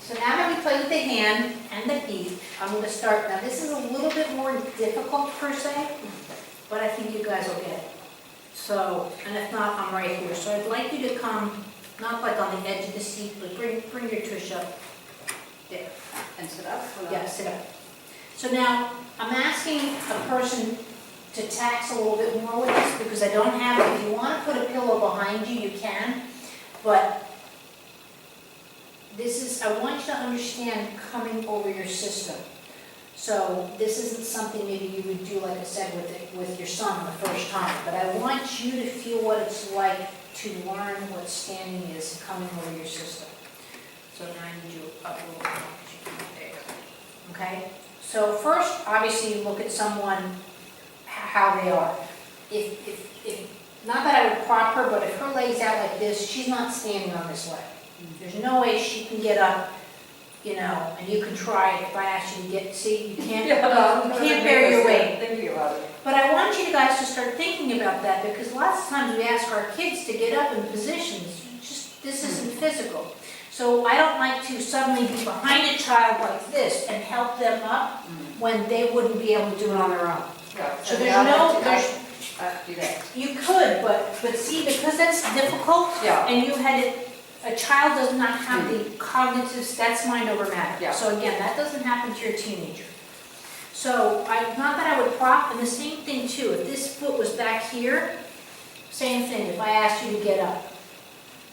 So now that we played with the hand and the feet, I'm going to start. Now this is a little bit more difficult per se, but I think you guys will get it. So, and if not, I'm right here. So I'd like you to come, not like on the edge of the seat, but bring your tush up there. And sit up? Yeah, sit up. So now, I'm asking a person to tax a little bit more with this because I don't have it. If you want to put a pillow behind you, you can. But this is, I want you to understand coming over your system. So this isn't something maybe you would do, like I said, with your son the first time. But I want you to feel what it's like to learn what standing is coming over your system. So now I need you up a little bit. Okay? So first, obviously, you look at someone, how they are. If not that I would prop her, but if her leg's out like this, she's not standing on this leg. There's no way she can get up, you know, and you can try it. If I ask you to get, see, you can't, you can't bear your weight. Thinking about it. But I want you guys to start thinking about that because lots of times we ask our kids to get up in positions. Just, this isn't physical. So I don't like to suddenly be behind a child like this and help them up when they wouldn't be able to do it on their own. Yeah. So there's no, Do that. you could, but see, because that's difficult, Yeah. and you had it, a child does not have the cognitive, that's mind over matter. Yeah. So again, that doesn't happen to your teenager. So not that I would prop, and the same thing too, if this foot was back here, same thing, if I asked you to get up.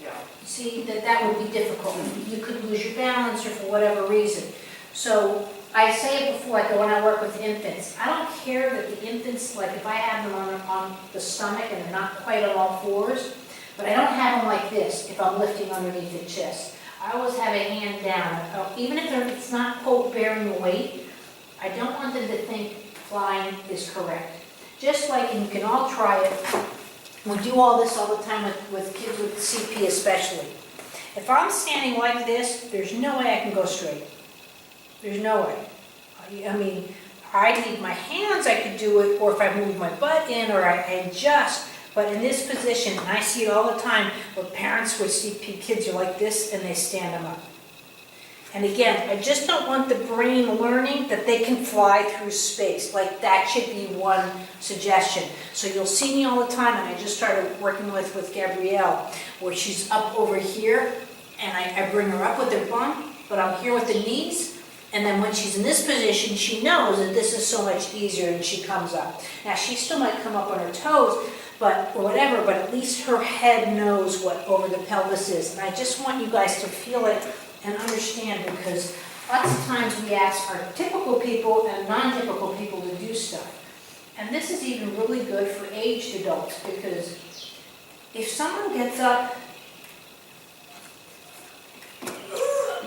Yeah. See, that would be difficult. You could lose your balance or for whatever reason. So I say it before, like when I work with infants, I don't care that the infants, like if I have them on the stomach and they're not quite on all fours, but I don't have them like this if I'm lifting underneath the chest. I always have a hand down. Even if it's not, quote, bearing the weight, I don't want them to think flying is correct. Just like, and you can all try it, we do all this all the time with kids with CP especially. If I'm standing like this, there's no way I can go straight. There's no way. I mean, I need my hands, I could do it, or if I move my butt in or I adjust. But in this position, and I see it all the time, where parents with CP kids are like this and they stand them up. And again, I just don't want the brain learning that they can fly through space. Like that should be one suggestion. So you'll see me all the time, and I just started working with Gabrielle, where she's up over here, and I bring her up with her bum, but I'm here with the knees. And then when she's in this position, she knows that this is so much easier, and she comes up. Now, she still might come up on her toes, but or whatever, but at least her head knows what over the pelvis is. And I just want you guys to feel it and understand, because lots of times we ask our typical people and non-typical people to do stuff. And this is even really good for aged adults, because if someone gets up,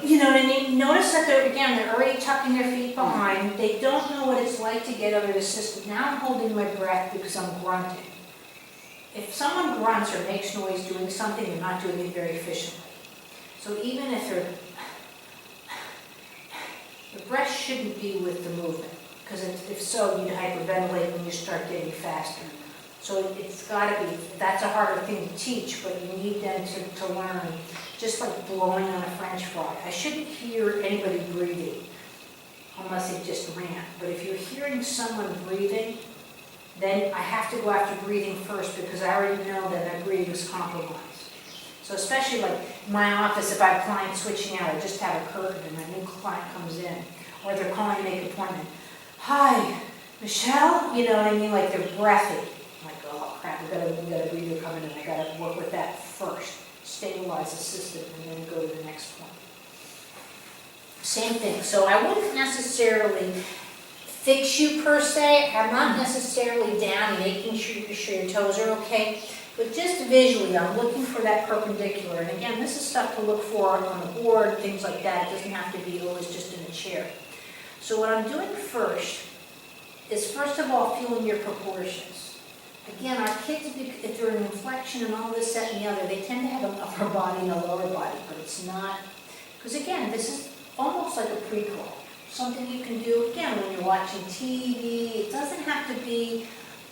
you know what I mean? Notice that they're already tucking their feet behind. They don't know what it's like to get under the system. Now I'm holding my breath because I'm grunting. If someone grunts or makes noise doing something, they're not doing it very efficiently. So even if the breath shouldn't be with the movement, because if so, you'd hyperventilate when you start getting faster. So it's got to be, that's a harder thing to teach, but you need them to learn, just like blowing on a French fry. I shouldn't hear anybody breathing unless they just ran. But if you're hearing someone breathing, then I have to go after breathing first, because I already know that their breathing is compromised. So especially like in my office, if I have clients switching out, I just have a curtain and my new client comes in, or they're calling to make an appointment. Hi, Michelle? You know what I mean? Like they're breathy. I'm like, oh crap, we got a breather coming in. I got to work with that first. Stabilize the system and then go to the next one. Same thing. So I wouldn't necessarily fix you per se. I'm not necessarily down making sure your toes are okay. But just visually, I'm looking for that perpendicular. And again, this is stuff to look for on the board, things like that. It doesn't have to be always just in a chair. So what I'm doing first is, first of all, feeling your proportions. Again, our kids, if they're in inflection and all this, that, and the other, they tend to have an upper body and a lower body, but it's not, because again, this is almost like a prequel. Something you can do, again, when you're watching TV. It doesn't have to be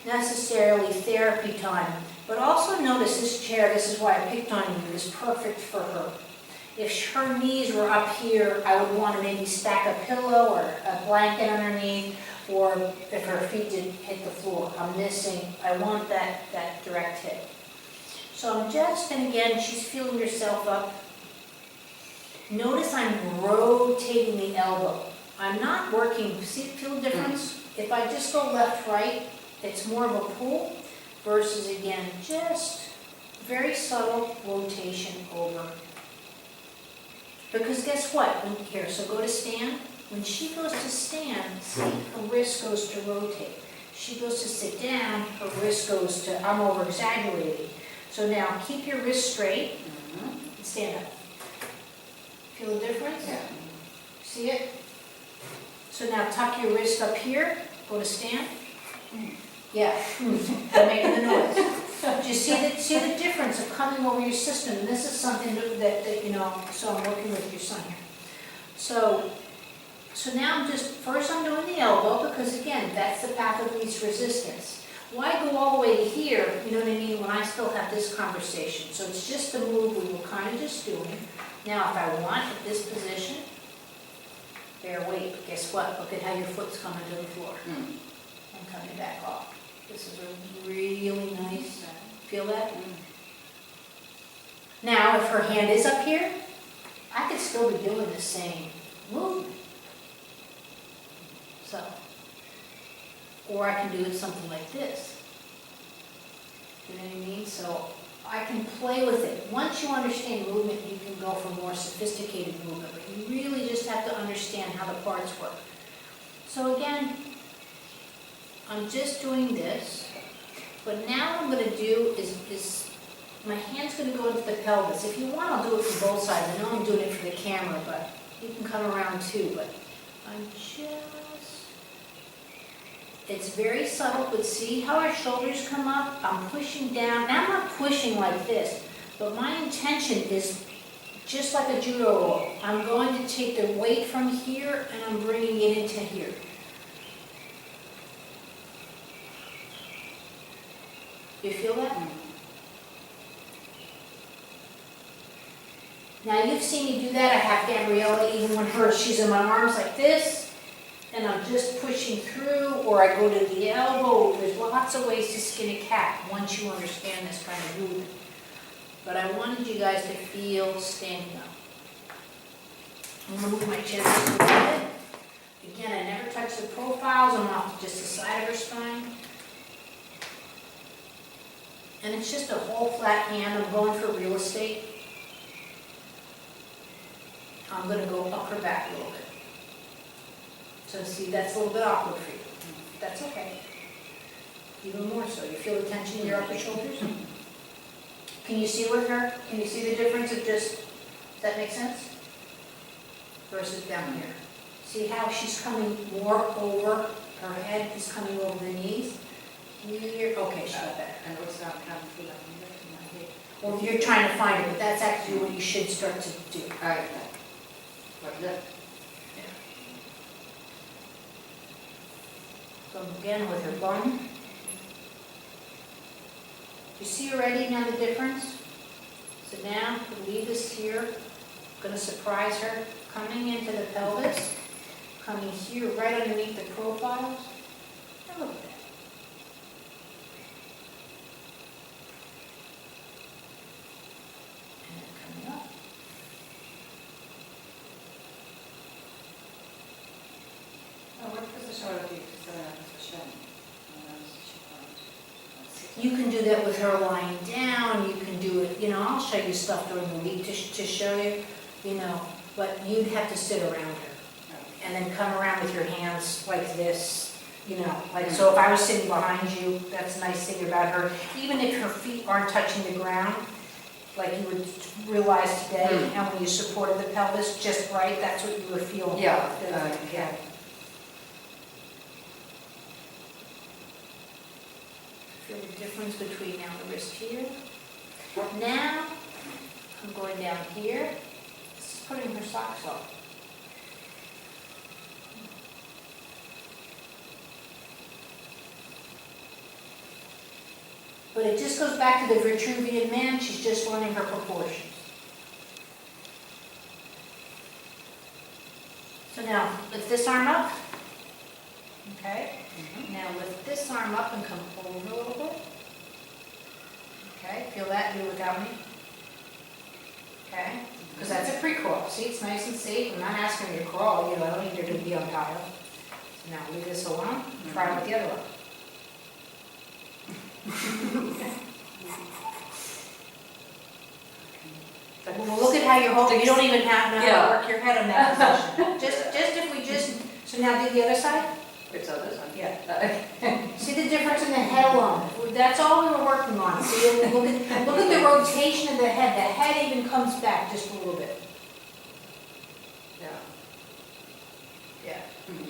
necessarily therapy time. But also notice this chair, this is why I picked on you, is perfect for her. If her knees were up here, I would want to maybe stack a pillow or a blanket underneath, or if her feet didn't hit the floor. I'm missing, I want that direct hit. So I'm just, and again, she's feeling herself up. Notice I'm rotating the elbow. I'm not working, feel the difference? If I just go left, right, it's more of a pull versus, again, just very subtle rotation over. Because guess what? Here, so go to stand. When she goes to stand, see, her wrist goes to rotate. She goes to sit down, her wrist goes to, I'm over-exaggerating. So now keep your wrist straight and stand up. Feel the difference? Yeah. See it? So now tuck your wrist up here, go to stand. Yeah, they're making the noise. Do you see the difference of coming over your system? And this is something that you know, so I'm working with your son here. So now first I'm doing the elbow, because again, that's the path of least resistance. Why go all the way to here, you know what I mean, when I still have this conversation? So it's just the move we were kind of just doing. Now if I want at this position, bear weight, guess what? Look at how your foot's coming to the floor. And coming back off. This is a really nice, feel that? Now if her hand is up here, I could still be doing the same movement. So, or I can do it something like this. You know what I mean? So I can play with it. Once you understand movement, you can go for more sophisticated movement, but you really just have to understand how the parts work. So again, I'm just doing this, but now what I'm going to do is my hand's going to go into the pelvis. If you want, I'll do it from both sides. I know I'm doing it for the camera, but you can come around too. But I'm just, it's very subtle, but see how our shoulders come up? I'm pushing down. Now I'm not pushing like this, but my intention is just like a judo roll. I'm going to take the weight from here and I'm bringing it into here. You feel that? Now you've seen me do that. I have Gabriella, even when she's in my arms like this, and I'm just pushing through, or I go to the elbow. There's lots of ways to skin a cat once you understand this kind of movement. But I wanted you guys to feel standing up. I'm going to move my chin just a little bit. Again, I never touch the profiles. I'm off just the side of her spine. And it's just a whole flat hand. I'm going for real estate. I'm going to go up her back a little bit. So see, that's a little bit awkward for you. That's okay. Even more so. You feel the tension in your upper shoulders? Can you see with her? Can you see the difference of just, does that make sense? Versus down here. See how she's coming more over, her head is coming over the knees? Here, okay, she got better. And what's not coming through that window in my head? Well, you're trying to find it, but that's actually what you should start to do. All right. Like that. So again, with her bum. You see already now the difference? So now, we'll leave this here. I'm going to surprise her. Coming into the pelvis. Coming here, right underneath the profiles. Now look at that. And then coming up. What position would it be to set up a position? You can do that with her lying down, you can do it, you know, I'll show you stuff during the week to show you, you know, but you'd have to sit around her. And then come around with your hands like this, you know, like, so if I was sitting behind you, that's a nice thing about her. Even if her feet aren't touching the ground, like you would realize today, and when you supported the pelvis just right, that's what you were feeling. Yeah. Yeah. Feel the difference between now the wrist here. Now, I'm going down here. This is putting her socks on. But it just goes back to the Vitruvian man. She's just learning her proportions. So now, lift this arm up. Okay. Now lift this arm up and come over a little bit. Okay, feel that? Do it without me. Okay, because that's a pre-crawl. See, it's nice and safe. I'm not asking you to crawl. You know, I don't need you to be on tile. So now leave this alone. Try it with the other one. Well, look at how you're holding. You don't even have to work your head on that position. So now do the other side. Which other one? Yeah. See the difference in the head alone? That's all we were working on. See, look at the rotation of the head. The head even comes back just a little bit. Yeah. Yeah. Mhm.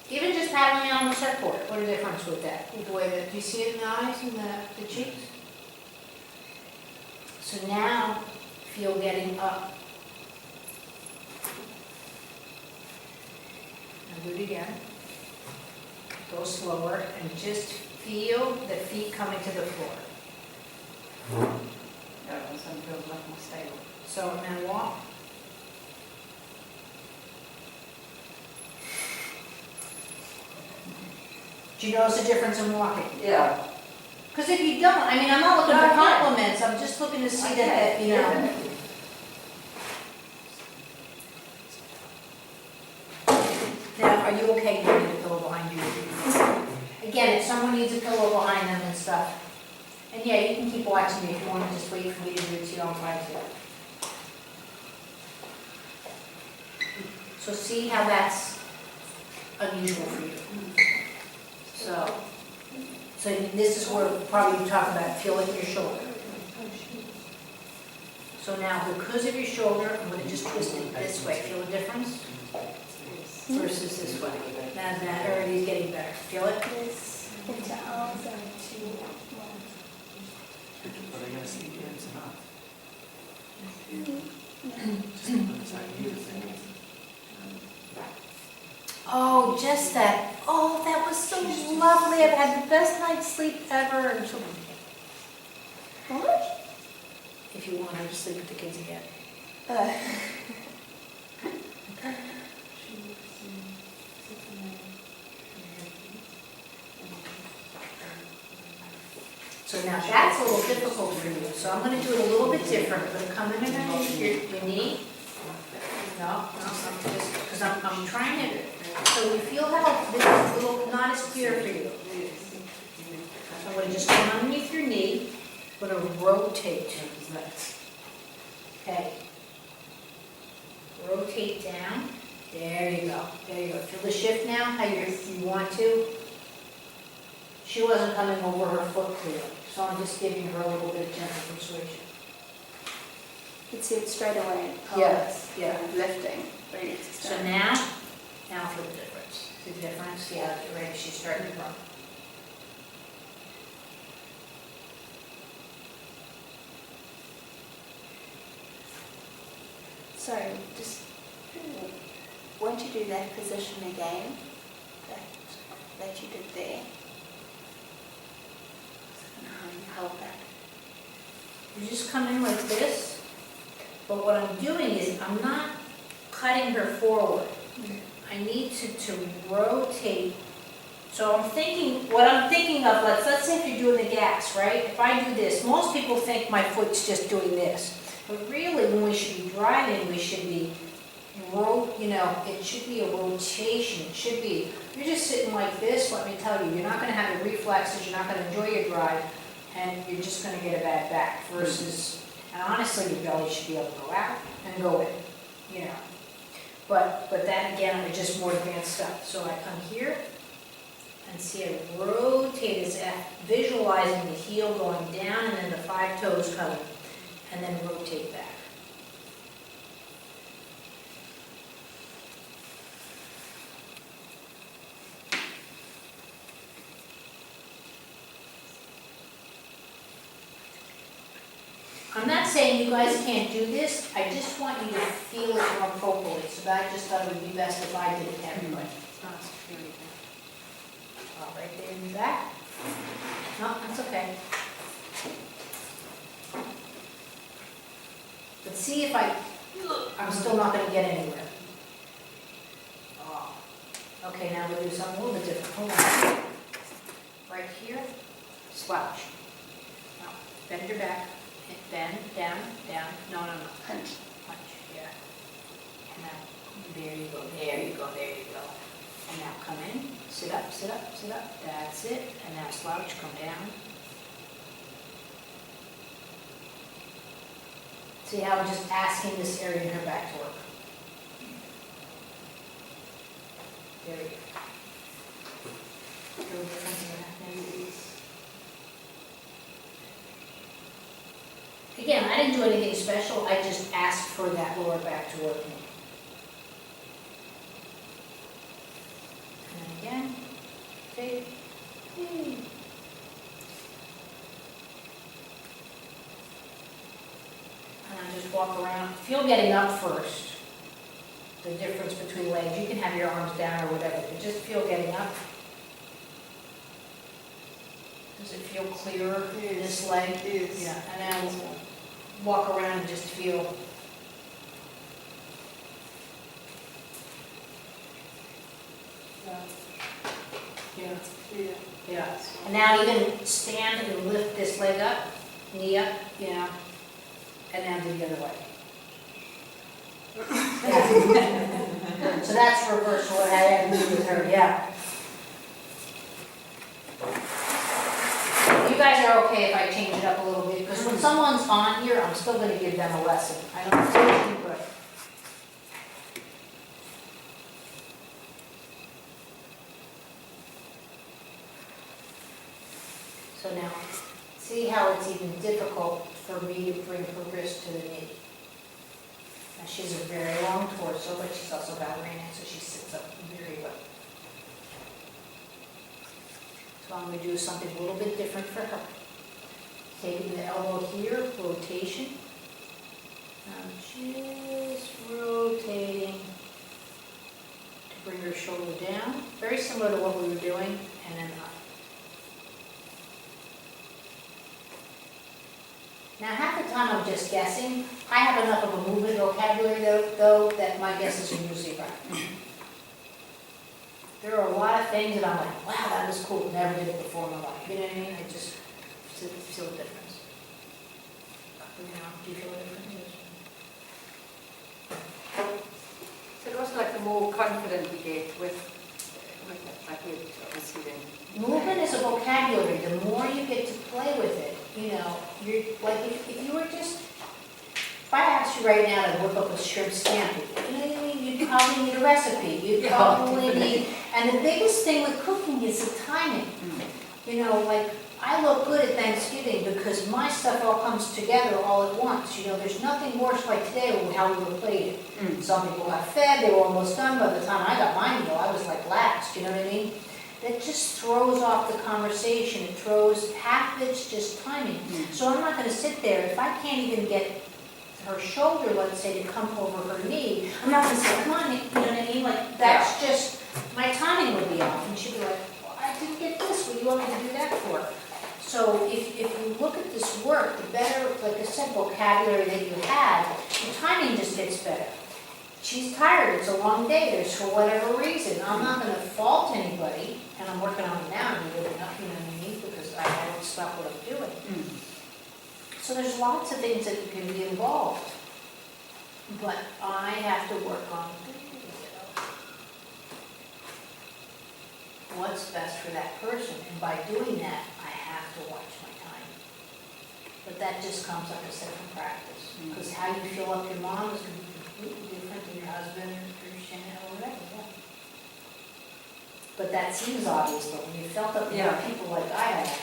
Even just paddling on the surfboard, what a difference with that? With the way that, do you see it in the eyes and the cheeks? So now, feel getting up. Now do it again. Go slower and just feel the feet coming to the floor. Yeah, this one feels much more stable. So now walk. Do you notice a difference in walking? Yeah. Because if you don't, I mean, I'm not looking No, for I can't. compliments, I'm just looking to see Okay. that, you know. Now, are you okay getting a pillow behind you? Again, if someone needs a pillow behind them and stuff. And yeah, you can keep watching me if you want to just wait for me to do it too, I'll try to. So see how that's unusual for you. So this is where probably you talk about feeling your shoulder. So now, because of your shoulder, I'm going to just twist it this way. Feel the difference? Versus this way. Now that already is getting better. Feel it? This into arms and to lungs. But I gotta see the ends not. Just looks like you think. Oh, just that. Oh, that was so lovely. I've had the best night's sleep ever. Until What? if you want her to sleep with the kids again. So now that's a little difficult for you. So I'm going to do it a little bit different. I'm going to come in underneath your knee. No, just because I'm trying to. So you feel how this is a little not as clear for you. So I'm going to just come underneath your knee. I'm going to rotate. Okay. Rotate down. There you go. There you go. Feel the shift now? How you want to? She wasn't coming over her foot clearly, so I'm just giving her a little bit of gentle persuasion. You can see it straight away. Yes, yeah. Lifting. Ready to So start. now feel the difference. See the difference? Yeah, get ready. She's starting to run. Sorry, just won't you do that position again? That you did there. I don't know how you held that. You just come in like this, but what I'm doing is I'm not cutting her forward. I need to rotate. So what I'm thinking of, let's say if you're doing the gas, right? If I do this, most people think my foot's just doing this. But really, when we should be driving, we should be, it should be a rotation. It should be, you're just sitting like this, let me tell you, you're not going to have the reflexes, you're not going to enjoy your drive, and you're just going to get a bad back versus, and honestly, your belly should be able to go out and go in, But that, again, is just more advanced stuff. So I come here and see it rotate, it's visualizing the heel going down and then the 5 toes coming, and then rotate back. I'm not saying you guys can't do this, I just want you to feel it more appropriately, so that I just thought it would be best if I did it to everybody. It's not security. Right there in the back. No, that's okay. But see if I I'm still not gonna get anywhere. Oh. Okay, now we'll do something a little bit different. Hold on. Right here, slouch. Now, bend your back, bend, down, down. No. Punch. Punch, yeah. And now, there you go, there you go, there you go. And now come in, sit up, sit up, sit up. That's it. And now slouch, come down. See how I'm just asking this area in her back to work. There we go. Feel the difference in that, maybe? Again, I didn't do anything special, I just asked for that lower back to work more. And then again, take, and I just walk around. Feel getting up first. The difference between legs. You can have your arms down or whatever, but just feel getting up. Does it feel clearer in this leg? Yes. Yeah, and then walk around and just feel. Yeah. Yeah. And now even stand and lift this leg up, knee up, yeah, and now do the other way. So that's reverse what I had to do with her, yeah. You guys are okay if I change it up a little bit, because when someone's on here, I'm still gonna give them a lesson. I don't do anything good. So now, see how it's even difficult for me to bring her wrist to the knee. Now she's a very long torso, but she's also ballerina, so she sits up very well. So I'm going to do something a little bit different for her. Taking the elbow here, rotation. I'm just rotating to bring her shoulder down. Very similar to what we were doing, and then up. Now, half the time I'm just guessing. I have enough of a movement vocabulary, though, that my guesses are usually right. There are a lot of things that I'm like, wow, that was cool. Never did it before in my life. You know what I mean? I just feel the difference. You know, do you feel the difference? So it was like the more confident we get with it, like with obviously then. Movement is a vocabulary. The more you get to play with it, you know, you're like if you were just, if I asked you right now to whip up a shrimp scampi, you know what I mean? You'd probably need a recipe. You'd probably need, and the biggest thing with cooking is the timing. You know, like I look good at Thanksgiving because my stuff all comes together all at once. You know, there's nothing worse like today with how we were plated. Some people got fed, they were almost done. By the time I got my meal, I was like last, you know what I mean? That just throws off the conversation. It throws, half of it's just timing. So I'm not gonna sit there, if I can't even get her shoulder, let's say, to come over her knee, I'm not gonna say, come on, you know what I mean? Like, that's just, my timing would be off. And she'd be like, well, I didn't get this, what do you want me to do that for? So if you look at this work, the better, like I said, vocabulary that you have, your timing just gets better. She's tired, it's a long day, there's for whatever reason. I'm not gonna fault anybody, and I'm working on it now, and really not, you know what I mean, because I don't stop what I'm doing. So there's lots of things that can be involved, but I have to work on what's best for that person, and by doing that, I have to watch my time. But that just comes, like I said, from practice, because how you fill up your mom is going to be completely different than your husband or your Shannon or whatever. Yeah. But that seems obvious, but when you felt up with people like I have,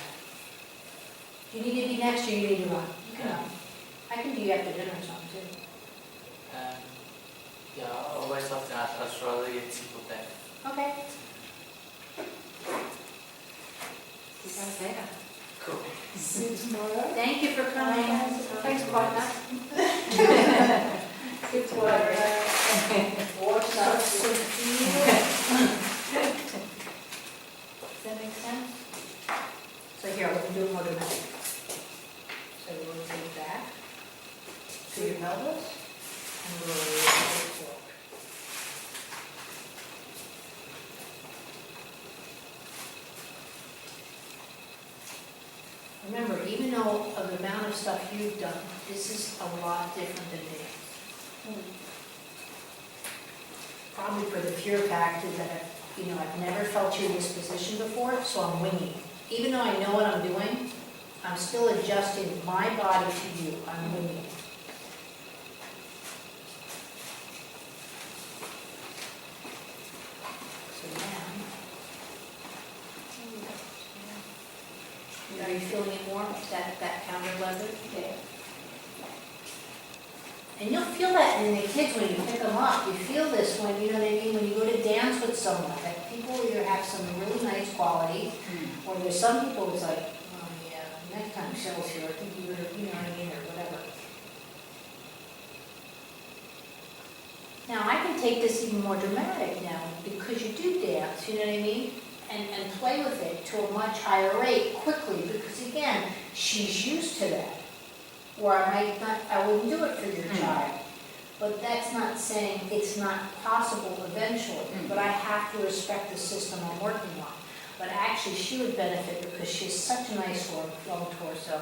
you need to be next or you need to run. You can run. I can do you after dinner or something too. Yeah, always after Australia, it's people there. Okay. Cool. See you tomorrow. Thank you for coming. Thanks, partner. Good to What's up, Sophia? Does that make sense? So here, we can do it more dramatic. So you rotate back to your pelvis. and roll forward. Remember, even though of the amount of stuff you've done, this is a lot different than dance. Probably for the pure fact is that, I've never felt you in this position before, so I'm winging. Even though I know what I'm doing, I'm still adjusting my body to you. I'm winging. So now, are you feeling it more, that counter lever? Yeah. And you'll feel that in the kids when you pick them up. You feel this when, you know what I mean, when you go to dance with someone, that people either have some really nice quality, or there's some people it's like, oh yeah, next time Michelle's here, I think you better, you know what I mean, or whatever. Now, I can take this even more dramatic now, because you do dance, you know what I mean? And play with it to a much higher rate quickly, because again, she's used to that. Or I wouldn't do it for your child. But that's not saying it's not possible eventually, but I have to respect the system I'm working on. But actually, she would benefit because she has such a nice long torso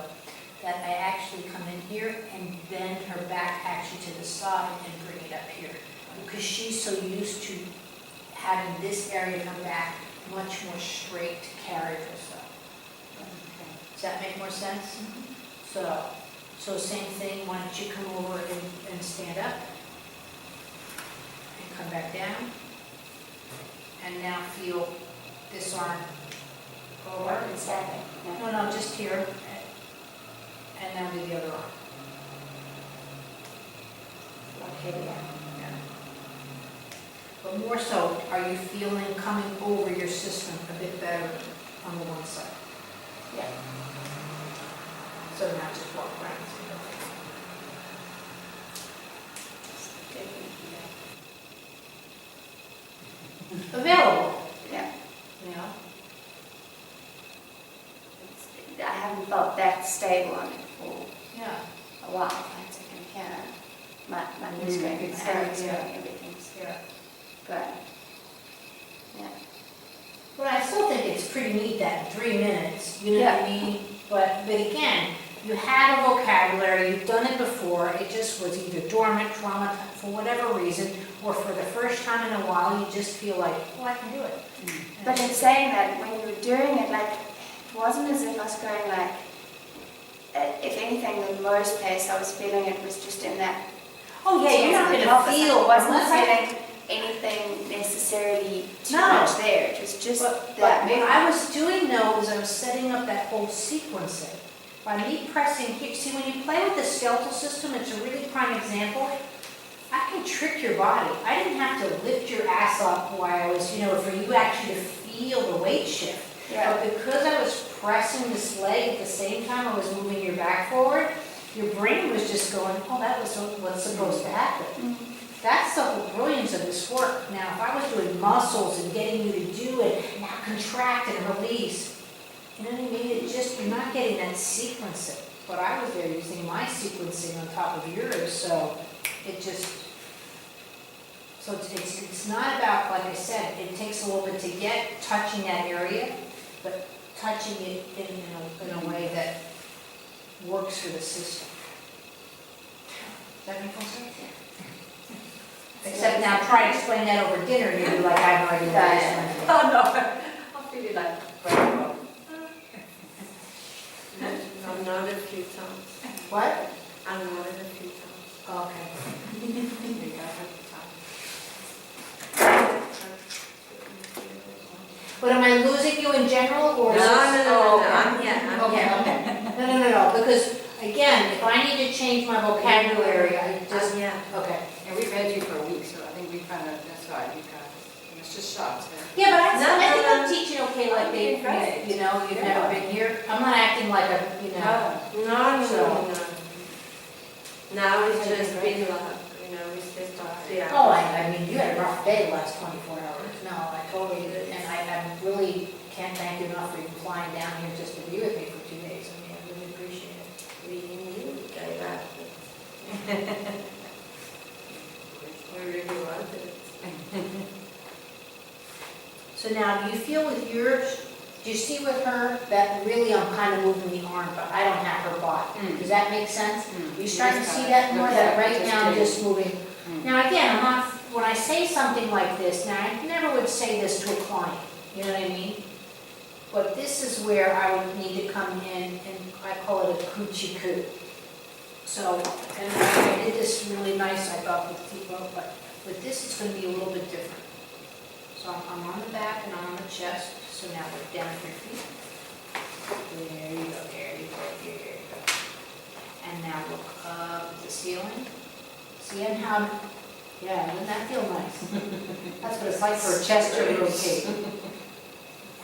that I actually come in here and bend her back actually to the side and bring it up here. Because she's so used to having this area of her back much more straight to carry herself. Does that make more sense? So same thing, why don't you come over and stand up, and come back down, and now feel this arm over. And standing. No, just here, and now do the other arm. Okay, yeah. Yeah. But more so, are you feeling coming over your system a bit better on the one side? Yeah. So not just walk around. Available, Yeah. you know? I haven't felt that stable on it for Yeah. a while. I had to compare my knees going, my hands going, everything's Yeah. good. Yeah. But I still think it's pretty neat that in 3 minutes, you know what I mean? But again, you had a vocabulary, you've done it before, it just was either dormant, trauma, for whatever reason, or for the first time in a while, you just feel like, oh, I can do it. But in saying that, when you were doing it, like, it wasn't as if I was going like, if anything, the most pace I was feeling it was just in that. Oh, yeah, you're not towards the gonna pelvis. feel, I wasn't unless I feeling anything necessarily too No. much there. It was just But that what I was doing though is I was setting up that whole sequencing. By me pressing here, see when you play with the skeletal system, it's a really prime example. I can trick your body. I didn't have to lift your ass up while I was, for you actually to feel the weight shift. Yeah. But because I was pressing this leg at the same time I was moving your back forward, your brain was just going, oh, that was what's supposed to happen. That's the whole brilliance of this work. Now, if I was doing muscles and getting you to do it, now contract and release, you know what I mean? It's just, you're not getting that sequencing. But I was there using my sequencing on top of yours, so it just, so it's not about, like I said, it takes a little bit to get touching that area, but touching it in a way that works for the system. Does that make sense? Except now try to explain that over dinner, you'll be like, I have no idea what this one is. Oh, no, I'll feel it like, well, I've nodded a few times. What? I've nodded a few times. Okay. You guys have the time. But am I losing you in general, or No, is no, this? no, Oh, no, okay. I'm here, I'm Okay, here. okay. No, because, again, if I need to change my vocabulary, I just, Yeah. okay. and we've had you for a week, so I think we kind of, that's why we kind of, it's just shots, man. Yeah, but I No, think no, I'm teaching okay, like they, You're great. you've Yeah. never been here. I'm not acting like a, No, So- no. Now it's just been like, it's just yeah. Oh, I mean, you had a rough day the last 24 hours. No, I totally did. And I really can't thank you enough for even flying down here just to be with me for 2 days. I mean, I really appreciate it. Leaving you, gave up. really wanted it. So now, do you feel with yours, do you see with her that really I'm kind of moving the arm, but I don't have her body? Does that make sense? You starting to see that more, that right now I'm just moving? Now, again, I'm not, when I say something like this, now, I never would say this to a client, you know what I mean? But this is where I would need to come in, and I call it a coochie coo. So, and I did this really nice, I thought, with people, but with this, it's gonna be a little bit different. So I'm on the back and I'm on the chest, so now we're down at your feet. There you go, there you go, there you go. And now look up at the ceiling. See how, yeah, doesn't that feel nice? That's what it's like for a chest to rotate.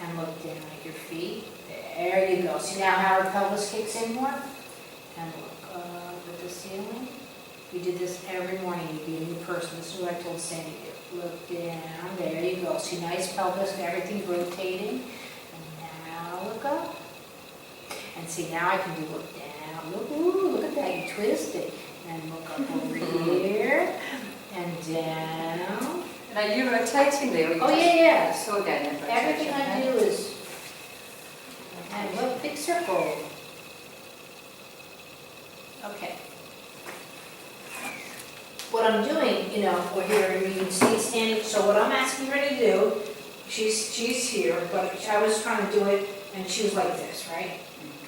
And look down at your feet. There you go. See now how our pelvis kicks in more? And look up at the ceiling. We did this every morning. You'd be a new person. This is what I told Sandy to do. Look down. There you go. See nice pelvis, everything's rotating. And now look up. And see now I can do look down. Look, ooh, look at that. You twist it. And look up over here. And down. And are you rotating there? Or you Oh, just yeah. slow down and rotate? Everything I do is, and look, big circle. Okay. What I'm doing, you know, or here, you can see standing, so what I'm asking her to do, she's here, but I was trying to do it, and she was like this, right?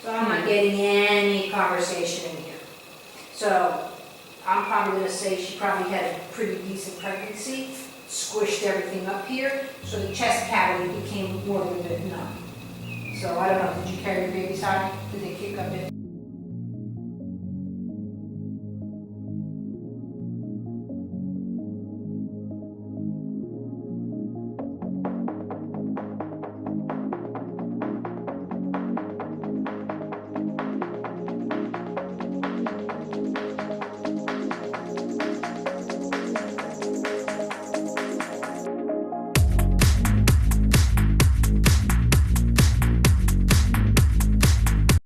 So I'm not getting any conversation in here. So I'm probably gonna say she probably had a pretty decent pregnancy, squished everything up here, so the chest cavity became more of a bit numb. So I don't know, did you carry your baby's side? Did they kick up it?